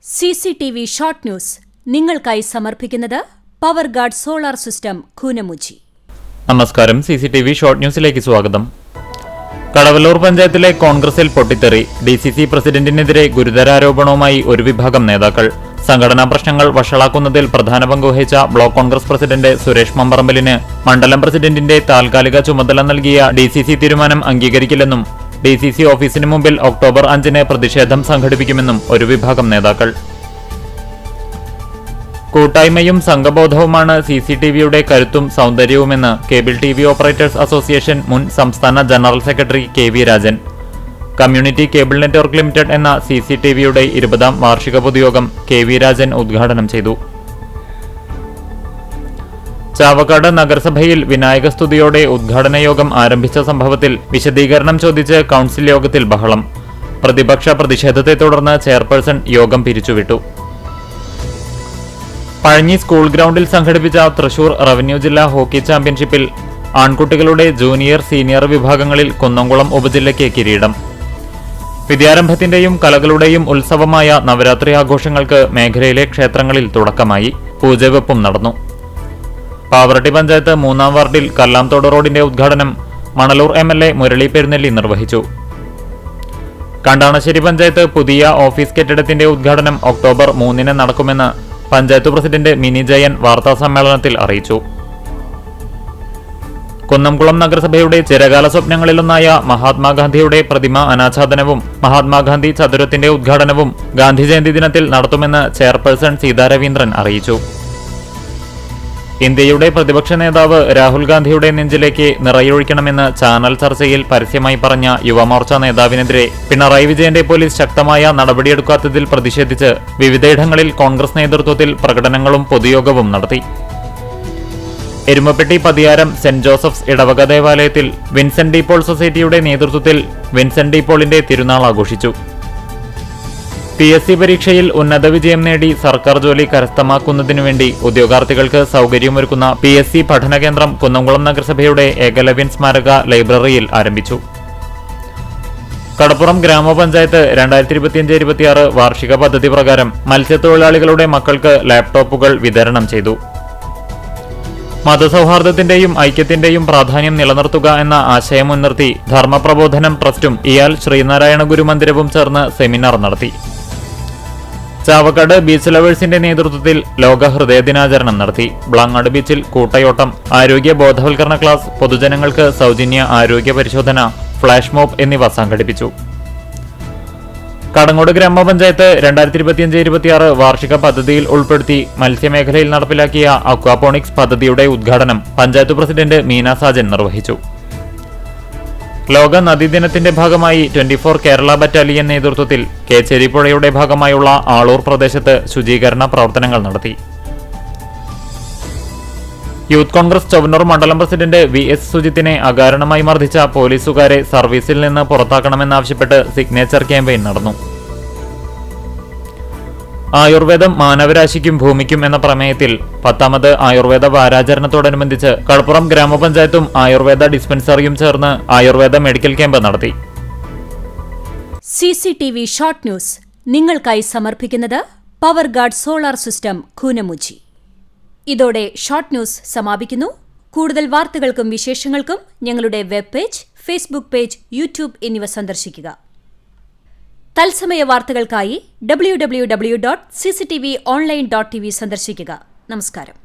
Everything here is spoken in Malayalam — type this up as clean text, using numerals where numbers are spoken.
CCTV ഷോർട്ട് ന്യൂസ് നിങ്ങൾക്കായി സമർപ്പിക്കുന്നത് power guard solar system Koonamuchi. നമസ്കാരം. CCTV ഷോർട്ട് ന്യൂസിലേക്ക് സ്വാഗതം. കടവല്ലൂർ പഞ്ചായത്തിലെ കോൺഗ്രസിൽ പൊട്ടിത്തെറി. DCC പ്രസിഡന്റിനെതിരെ ഗുരുതരാരോപണവുമായി ഒരു വിഭാഗം നേതാക്കൾ. സംഘടനാ പ്രശ്നങ്ങൾ വഷളാക്കുന്നതിൽ പ്രധാന പങ്കുവഹിച്ച ബ്ലോക്ക് കോൺഗ്രസ് പ്രസിഡന്റ് സുരേഷ് മമ്പറമ്പലിന് മണ്ഡലം പ്രസിഡന്റിന്റെ താൽക്കാലിക ചുമതല നൽകിയ DCC തീരുമാനം അംഗീകരിക്കില്ലെന്നും DCC ഓഫീസിന് മുമ്പിൽ ഒക്ടോബർ 5-ന് പ്രതിഷേധം സംഘടിപ്പിക്കുമെന്നും ഒരു വിഭാഗം നേതാക്കൾ. കൂട്ടായ്മയും സംഘബോധവുമാണ് CCTVയുടെ കരുത്തും സൗന്ദര്യവുമെന്ന് കേബിൾ TV ഓപ്പറേറ്റേഴ്സ് അസോസിയേഷൻ മുൻ സംസ്ഥാന general secretary KV Rajan. Community cable network limited എന്ന CCTVയുടെ 20ാം വാർഷിക പൊതുയോഗം KV രാജൻ ഉദ്ഘാടനം ചെയ്തു. ചാവക്കാട് നഗരസഭയിൽ വിനായകസ്തുതിയോടെ ഉദ്ഘാടന യോഗം ആരംഭിച്ച സംഭവത്തിൽ വിശദീകരണം ചോദിച്ച് കൌൺസിൽ യോഗത്തിൽ ബഹളം. പ്രതിപക്ഷ പ്രതിഷേധത്തെ തുടർന്ന് ചെയർപേഴ്സൺ യോഗം പിരിച്ചുവിട്ടു. പഴഞ്ഞി സ്കൂൾ ഗ്രൗണ്ടിൽ സംഘടിപ്പിച്ച തൃശൂർ റവന്യൂ ജില്ലാ ഹോക്കി ചാമ്പ്യൻഷിപ്പിൽ ആൺകുട്ടികളുടെ ജൂനിയർ സീനിയർ വിഭാഗങ്ങളിൽ കുന്നംകുളം ഉപജില്ലയ്ക്ക് കിരീടം. വിദ്യാരംഭത്തിന്റെയും കലകളുടെയും ഉത്സവമായ നവരാത്രി ആഘോഷങ്ങൾക്ക് മേഖലയിലെ ക്ഷേത്രങ്ങളിൽ തുടക്കമായി. പൂജവെപ്പും നടന്നു. പാവറട്ടി പഞ്ചായത്ത് 3-ാം വാർഡിൽ കല്ലാംതോട് റോഡിന്റെ ഉദ്ഘാടനം മണലൂർ MLA മുരളി പെരുന്നെല്ലി നിർവഹിച്ചു. കണ്ടാണശ്ശേരി പഞ്ചായത്ത് പുതിയ ഓഫീസ് കെട്ടിടത്തിന്റെ ഉദ്ഘാടനം ഒക്ടോബർ 3-ന് നടക്കുമെന്ന് പഞ്ചായത്ത് പ്രസിഡന്റ് മിനി ജയൻ വാർത്താസമ്മേളനത്തിൽ അറിയിച്ചു. കുന്നംകുളം നഗരസഭയുടെ ചിരകാല സ്വപ്നങ്ങളിലൊന്നായ മഹാത്മാഗാന്ധിയുടെ പ്രതിമ അനാച്ഛാദനവും മഹാത്മാഗാന്ധി ചതുരത്തിന്റെ ഉദ്ഘാടനവും ഗാന്ധി ജയന്തി ദിനത്തിൽ നടത്തുമെന്ന് ചെയർപേഴ്സൺ സീതാ രവീന്ദ്രൻ അറിയിച്ചു. ഇന്ത്യയുടെ പ്രതിപക്ഷ നേതാവ് രാഹുൽ ഗാന്ധിയുടെ നെഞ്ചിലേക്ക് നിറയൊഴിക്കണമെന്ന് ചാനൽ ചർച്ചയിൽ പരസ്യമായി പറഞ്ഞ യുവമോർച്ച നേതാവിനെതിരെ പിണറായി വിജയന്റെ പോലീസ് ശക്തമായ നടപടിയെടുക്കാത്തതിൽ പ്രതിഷേധിച്ച് വിവിധയിടങ്ങളിൽ കോൺഗ്രസ് നേതൃത്വത്തിൽ പ്രകടനങ്ങളും പൊതുയോഗവും നടത്തി. എരുമപ്പെട്ടി പതിയാരം സെന്റ് ജോസഫ്സ് ഇടവക ദേവാലയത്തിൽ വിൻസെന്റ് ഡി പോൾ സൊസൈറ്റിയുടെ നേതൃത്വത്തിൽ വിൻസെന്റ് ഡി പോളിന്റെ തിരുനാൾ ആഘോഷിച്ചു. PSC പരീക്ഷയിൽ ഉന്നത വിജയം നേടി സർക്കാർ ജോലി കരസ്ഥമാക്കുന്നതിനുവേണ്ടി ഉദ്യോഗാർത്ഥികൾക്ക് സൗകര്യമൊരുക്കുന്ന PSC പഠന കേന്ദ്രം കുന്നംകുളം നഗരസഭയുടെ ഏകലവ്യൻ സ്മാരക ലൈബ്രറിയിൽ ആരംഭിച്ചു. കടപ്പുറം ഗ്രാമപഞ്ചായത്ത് 2025-26 വാർഷിക പദ്ധതി പ്രകാരം മത്സ്യത്തൊഴിലാളികളുടെ മക്കൾക്ക് ലാപ്ടോപ്പുകൾ വിതരണം ചെയ്തു. മതസൗഹാർദ്ദത്തിന്റെയും ഐക്യത്തിന്റെയും പ്രാധാന്യം നിലനിർത്തുക എന്ന ആശയം മുൻനിർത്തി ധർമ്മപ്രബോധനം ട്രസ്റ്റും ഇയാൽ ശ്രീനാരായണ ഗുരുമന്ദിരവും ചേർന്ന് സെമിനാർ നടത്തി. ചാവക്കാട് ബീച്ച് ലവേഴ്സിന്റെ നേതൃത്വത്തിൽ ലോക ഹൃദയ ദിനാചരണം നടത്തി. ബ്ലാങ്ങാട് ബീച്ചിൽ കൂട്ടയോട്ടം, ആരോഗ്യ ബോധവൽക്കരണ ക്ലാസ്, പൊതുജനങ്ങൾക്ക് സൗജന്യ ആരോഗ്യ പരിശോധന, ഫ്ലാഷ് മോബ് എന്നിവ സംഘടിപ്പിച്ചു. കടങ്ങോട് ഗ്രാമപഞ്ചായത്ത് 2025-26 വാർഷിക പദ്ധതിയിൽ ഉൾപ്പെടുത്തി മത്സ്യമേഖലയിൽ നടപ്പിലാക്കിയ അക്വാപോണിക്സ് പദ്ധതിയുടെ ഉദ്ഘാടനം പഞ്ചായത്ത് പ്രസിഡന്റ് മീന സാജൻ നിർവഹിച്ചു. ലോക നദീദിനത്തിന്റെ ഭാഗമായി 24 കേരള ബറ്റാലിയൻ നേതൃത്വത്തിൽ കേച്ചേരി പുഴയുടെ ഭാഗമായുള്ള ആളൂർ പ്രദേശത്ത് ശുചീകരണ പ്രവർത്തനങ്ങൾ നടത്തി. യൂത്ത് കോൺഗ്രസ് ചൊവ്വന്നൂർ മണ്ഡലം പ്രസിഡന്റ് VS സുജിത്തിനെ അകാരണമായി മർദ്ദിച്ച പോലീസുകാരെ സർവീസിൽ നിന്ന് പുറത്താക്കണമെന്നാവശ്യപ്പെട്ട് സിഗ്നേച്ചർ ക്യാമ്പയിൻ നടന്നു. ആയുർവേദം മാനവരാശിക്കും ഭൂമിക്കും എന്ന പ്രമേയത്തിൽ 10ാമത് ആയുർവേദ വാരാചരണത്തോടനുബന്ധിച്ച് കടപ്പുറം ഗ്രാമപഞ്ചായത്തും ആയുർവേദ ഡിസ്പെൻസറിയും ചേർന്ന് ആയുർവേദ മെഡിക്കൽ ക്യാമ്പ് നടത്തി. CCTV ഷോർട്ട് ന്യൂസ് നിങ്ങൾക്കായി സമർപ്പിക്കുന്നത് power guard solar system Koonamuchi. ഇതോടെ ഷോർട്ട് ന്യൂസ് സമാപിക്കുന്നു. കൂടുതൽ വാർത്തകൾക്കും വിശേഷങ്ങൾക്കും ഞങ്ങളുടെ web page, Facebook page, YouTube എന്നിവ സന്ദർശിക്കുക. തത്സമയ വാർത്തകൾക്കായി www.cctv online.tv സന്ദർശിക്കുക. നമസ്കാരം.